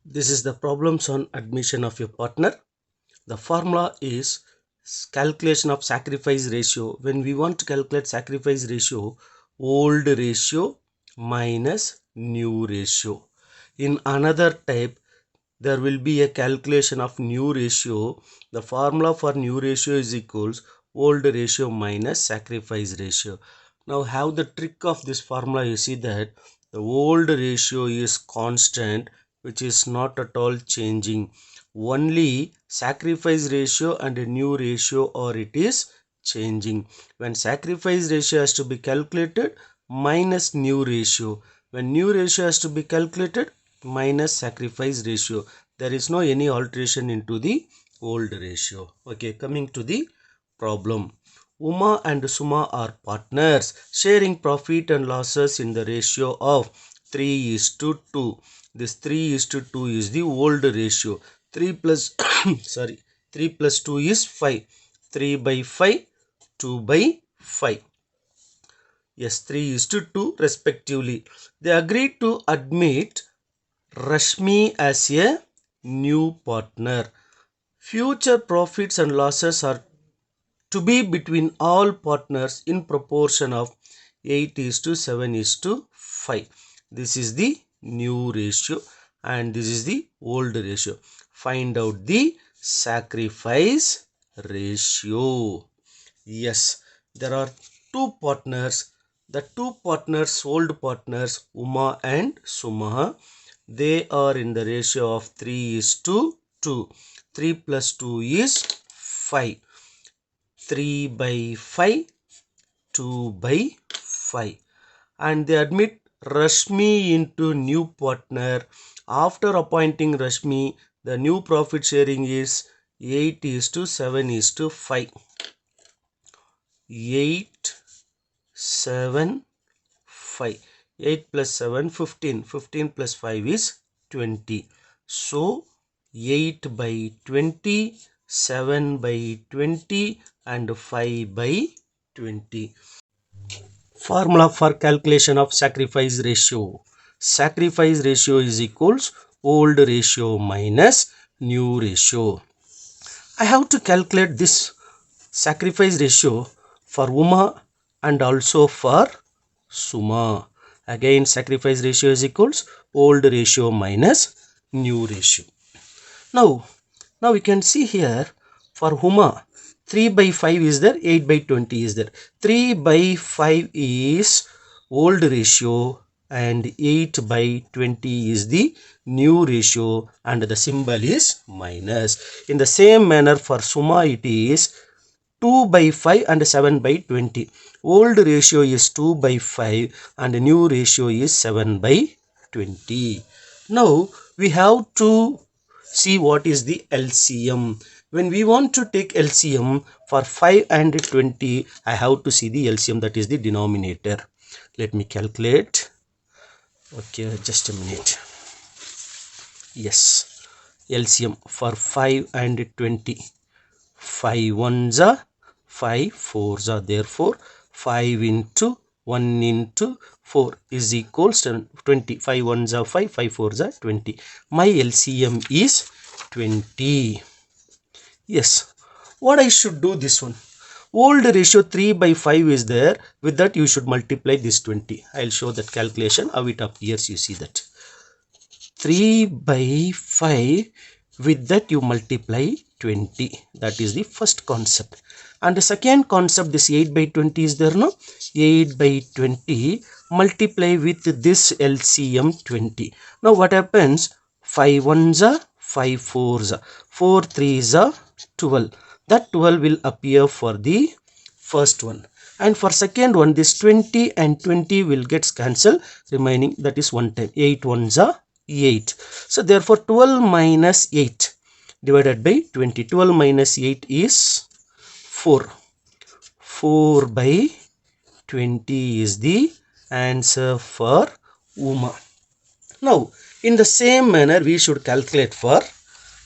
This is the problems on admission of your partner. The formula is calculation of sacrifice ratio. When we want to calculate sacrifice ratio, old ratio minus new ratio. In another type, there will be a calculation of new ratio. The formula for new ratio is equals old ratio minus sacrifice ratio. Now have the trick of this formula. You see that the old ratio is constant, which is not at all changing. Only sacrifice ratio and a new ratio or it is changing. When sacrifice ratio has to be calculated, minus new ratio. When new ratio has to be calculated, minus sacrifice ratio. There is no any alteration into the old ratio. Okay, coming to the problem. Uma and Suma are partners sharing profit and losses in the ratio of 3:2. This 3:2 is the old ratio. 3 plus 3 plus 2 is 5. 3 by 5, 2 by 5. Yes, 3:2 respectively. They agreed to admit Rashmi as a new partner. Future profits and losses are to be between all partners in proportion of 8:7:5. This is the new ratio and this is the old ratio. Find out the sacrifice ratio. Yes, there are two partners. The two partners, old partners, Uma and Suma, they are in the ratio of 3:2. 3 plus 2 is 5. 3 by 5, 2 by 5. And they admit Rashmi into new partner. After appointing Rashmi, the new profit sharing is 8:7:5. 8, 7, 5. 8 plus 7, 15. 15 plus 5 is 20. So 8 by 20, 7 by 20 and 5 by 20. Formula for calculation of sacrifice ratio. Sacrifice ratio is equals old ratio minus new ratio. I have to calculate this sacrifice ratio for Uma and also for Suma. Again, sacrifice ratio is equals old ratio minus new ratio. Now we can see here for Uma 3 by 5 is there, 8 by 20 is there. 3 by 5 is old ratio and 8 by 20 is the new ratio and the symbol is minus. In the same manner for Suma it is 2 by 5 and 7 by 20. Old ratio is 2 by 5 and new ratio is 7 by 20. Now we have to see what is the LCM. When we want to take LCM for 5 and 20, I have to see the LCM, that is the denominator. Let me calculate. Okay, just a minute. Yes, LCM for 5 and 20. 5 ones are 5 fours are, therefore 5 into 1 into 4 is equals to 20. 5 ones are 5, 5 fours are 20. My LCM is 20. Yes, what I should do this one? Old ratio 3 by 5 is there. With that you should multiply this 20. I'll show that calculation how it appears. You see that 3 by 5, with that you multiply 20. That is the first concept. And the second concept, this 8 by 20 is there, no? 8 by 20 multiply with this LCM 20. Now what happens? 5 ones are 5 fours are, 4 threes are 12. That 12 will appear for the first one. And for second one, this 20 and 20 will get cancelled, remaining that is one time. 8 ones are 8. So therefore 12 minus 8 divided by 20. 12 minus 8 is 4. 4 by 20 is the answer for Uma. Now in the same manner we should calculate for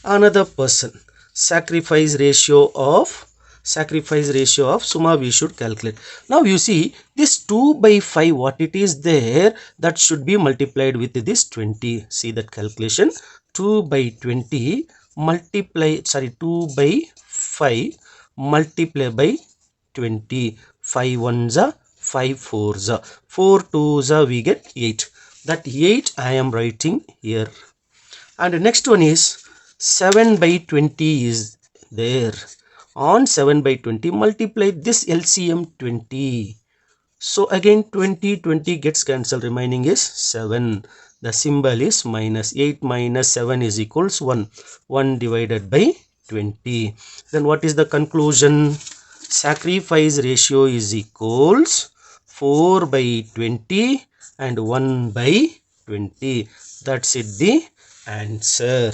another person. Sacrifice ratio of sacrifice ratio of Suma we should calculate. Now you see this 2 by 5, what it is there, that should be multiplied with this 20. See that calculation, 2 by 20 multiply, sorry, 2 by 5 multiply by 20. 5 ones are 5 fours are 4 twos are, we get 8. That 8 I am writing here. And next one is 7 by 20 is there. On 7 by 20 multiply this LCM 20. So again 20 gets cancelled, remaining is 7. The symbol is minus. 8 minus 7 is equals 1. 1 divided by 20. Then what is the conclusion? Sacrifice ratio is equals 4 by 20 and 1 by 20. That's it, the answer.